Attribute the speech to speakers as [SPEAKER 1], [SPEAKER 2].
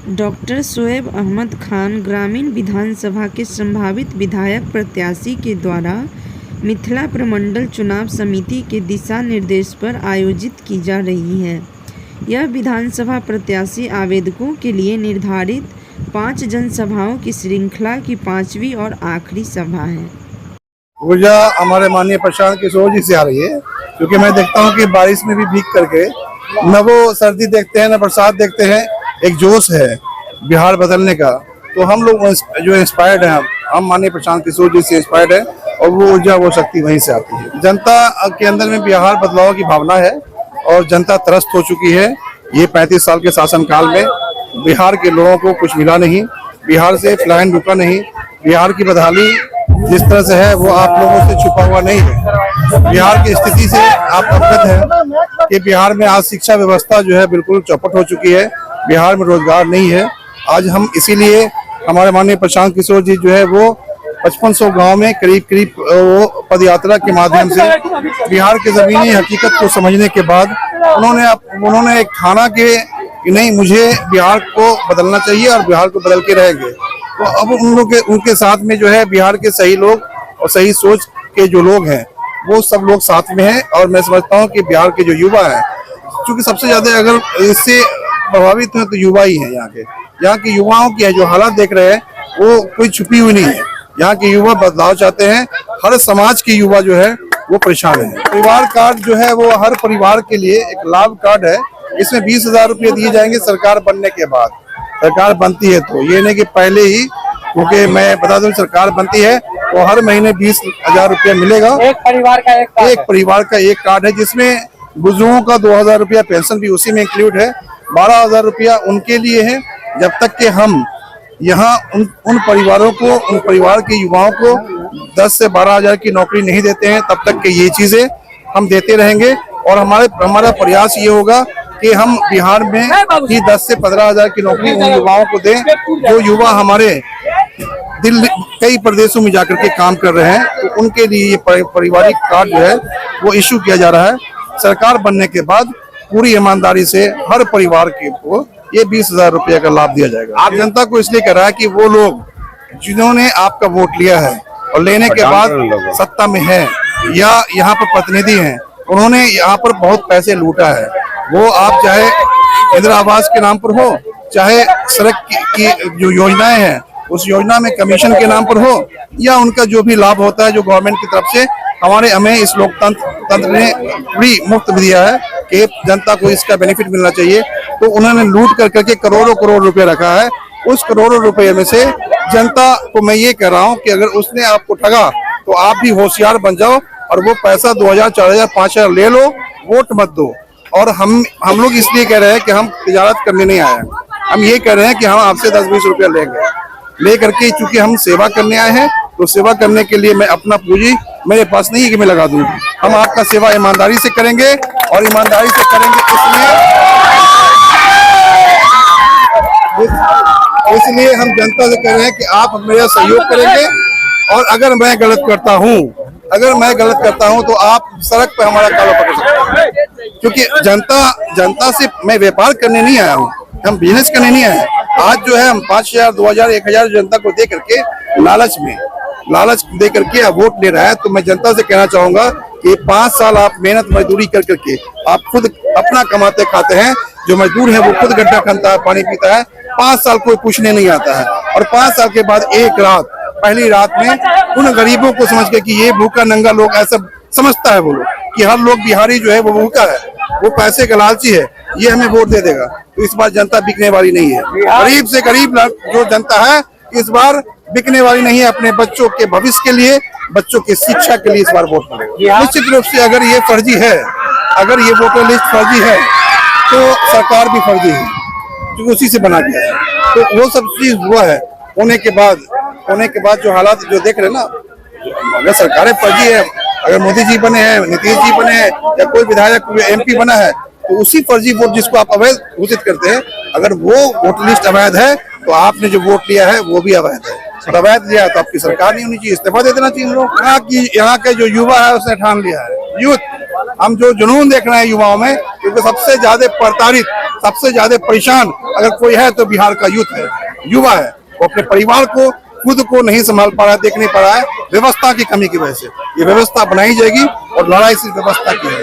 [SPEAKER 1] Doctor Shoaib Ahmad Khan ग्रामीण विधानसभा के संभावित विधायक प्रत्याशी के द्वारा मिथिला प्रमंडल चुनाव समिति के दिशा निर्देश पर आयोजित की जा रही है। यह विधानसभा प्रत्याशी आवेदकों के लिए निर्धारित 5 जनसभाओं की श्रृंखला की 5वीं और आखिरी सभा है।
[SPEAKER 2] ऊर्जा हमारे माननीय प्रशांत किशोर जी से आ रही है, क्योंकि मैं देखता हूं कि बारिश में भी भीग करके न वो सर्दी देखते हैं न बरसात देखते हैं। एक जोश है बिहार बदलने का, तो हम लोग जो इंस्पायर्ड हैं, हम माननीय प्रशांत किशोर जी से इंस्पायर्ड है और वो ऊर्जा वो शक्ति वहीं से आती है। जनता के अंदर में बिहार बदलाव की भावना है और जनता त्रस्त हो चुकी है। ये 35 साल के शासनकाल में बिहार के लोगों को कुछ मिला नहीं, बिहार से पलायन रुका नहीं। बिहार की बदहाली जिस तरह से है वो आप लोगों से छुपा हुआ नहीं है। बिहार की स्थिति से आप अवगत हैं कि बिहार में आज शिक्षा व्यवस्था जो है बिल्कुल चौपट हो चुकी है। बिहार में रोजगार नहीं है। आज हम इसीलिए हमारे माननीय प्रशांत किशोर जी जो है वो 5500 गांव में करीब वो पदयात्रा के माध्यम से बिहार के जमीनी हकीकत को समझने के बाद उन्होंने एक ठाना के नहीं, मुझे बिहार को बदलना चाहिए और बिहार को बदल के रहेंगे। तो अब उनके साथ में जो है बिहार के सही लोग और सही सोच के जो लोग हैं वो सब लोग साथ में हैं। और मैं समझता हूँ कि बिहार के जो युवा हैं, क्योंकि सबसे ज्यादा अगर इससे प्रभावित हैं तो युवा ही है। यहाँ के युवाओं की जो हालात देख रहे हैं वो कोई छुपी हुई नहीं है। यहाँ के युवा बदलाव चाहते हैं। हर समाज के युवा जो है वो परेशान है। परिवार कार्ड जो है वो हर परिवार के लिए एक लाभ कार्ड है। इसमें 20,000 रुपये दिए जाएंगे सरकार बनने के बाद। सरकार बनती है तो ये नहीं कि पहले ही, क्योंकि मैं बता दूं सरकार बनती है तो हर महीने 20,000 रुपया मिलेगा। एक परिवार का एक कार्ड है, जिसमें बुजुर्गों का 2,000 रुपया पेंशन भी उसी में इंक्लूड है। 12,000 रुपया उनके लिए है। जब तक कि हम यहाँ उन परिवारों को, उन परिवार के युवाओं को 10 से 12,000 की नौकरी नहीं देते हैं, तब तक कि ये चीजें हम देते रहेंगे। और हमारा प्रयास ये होगा कि हम बिहार में ही 10 से 15,000 की नौकरी उन युवाओं को दें जो युवा हमारे दिल्ली कई प्रदेशों में जाकर के काम कर रहे हैं। तो उनके लिए ये पारिवारिक कार्ड जो है वो इशू किया जा रहा है। सरकार बनने के बाद पूरी ईमानदारी से हर परिवार को ये 20,000 रुपये का लाभ दिया जाएगा। आप जनता को इसलिए कह रहा है कि वो लोग जिन्होंने आपका वोट लिया है और लेने के बाद सत्ता में है या यहाँ पर प्रतिनिधि हैं, उन्होंने यहाँ पर बहुत पैसे लूटा है। वो आप चाहे इंदिरा आवास के नाम पर हो, चाहे सड़क की जो योजनाएं हैं उस योजना में कमीशन के नाम पर हो, या उनका जो भी लाभ होता है जो गवर्नमेंट की तरफ से हमें इस लोकतंत्र ने फ्री मुफ्त दिया है कि जनता को इसका बेनिफिट मिलना चाहिए। तो उन्होंने लूट करके करोड़ों रुपए रखा है। उस करोड़ों रुपए में से जनता को मैं ये कह रहा हूँ कि अगर उसने आपको ठगा तो आप भी होशियार बन जाओ और वो पैसा 2,000, 4,000, 5,000 ले लो, वोट मत दो। और हम लोग इसलिए कह रहे हैं कि हम तिजारत करने नहीं आए हैं। हम ये कह रहे हैं कि हम आपसे 10-20 रुपया ले करके, चूंकि हम सेवा करने आए हैं तो सेवा करने के लिए मैं अपना पूंजी मेरे पास नहीं है कि मैं लगा दूं। हम आपका सेवा ईमानदारी से करेंगे और ईमानदारी से करेंगे इसलिए हम जनता से कह रहे हैं कि आप मेरा सहयोग करेंगे। और अगर मैं गलत करता हूं तो आप सड़क पे हमारा काला पकड़ सकते हैं, क्योंकि जनता से मैं व्यापार करने नहीं आया हूं, हम बिजनेस करने नहीं आए हैं। आज जो है हम 5,000, 2,000, 1,000 जनता को दे करके लालच दे करके वोट ले रहा है। तो मैं जनता से कहना चाहूंगा कि 5 साल आप मेहनत मजदूरी करके आप खुद अपना कमाते खाते हैं। जो मजदूर है वो खुद गड्ढा खनता है, पानी पीता है। 5 साल कोई पूछने नहीं आता है और 5 साल के बाद एक रात, पहली रात में उन गरीबों को समझ के कि ये भूखा नंगा लोग, ऐसा समझता है वो लोग कि हर लोग बिहारी जो है वो भूखा है, वो पैसे का लालची है, ये हमें वोट दे देगा। तो इस बार जनता बिकने वाली नहीं है। गरीब से गरीब जो जनता है इस बार बिकने वाली नहीं है। अपने बच्चों के भविष्य के लिए, बच्चों की शिक्षा के लिए इस बार वोट करेगा। निश्चित रूप से अगर ये फर्जी है, अगर ये वोटर लिस्ट फर्जी है तो सरकार भी फर्जी है, जो उसी से बना गया है। तो वो सब चीज हुआ है होने के बाद जो हालात जो देख रहे हैं ना, अगर सरकारें फर्जी है, अगर मोदी जी बने हैं, नीतीश जी बने हैं या कोई विधायक MP बना है, तो उसी फर्जी वोट जिसको आप अवैध घोषित करते हैं, अगर वो वोटर लिस्ट अवैध है तो आपने जो वोट लिया है वो भी अवैध है। और अवैध लिया तो आपकी सरकार नहीं होनी चाहिए, इस्तीफा दे देना चाहिए लोग। यहाँ के जो युवा है उसने ठान लिया है, यूथ, हम जो जुनून देख रहे हैं युवाओं में, क्योंकि सबसे ज्यादा प्रताड़ित, सबसे ज्यादा परेशान अगर कोई है तो बिहार का यूथ है, युवा है। वो अपने परिवार को, खुद को नहीं संभाल पा रहा है, देख नहीं पा रहा है, व्यवस्था की कमी की वजह से। ये व्यवस्था बनाई जाएगी और लड़ाई सिर्फ व्यवस्था की है।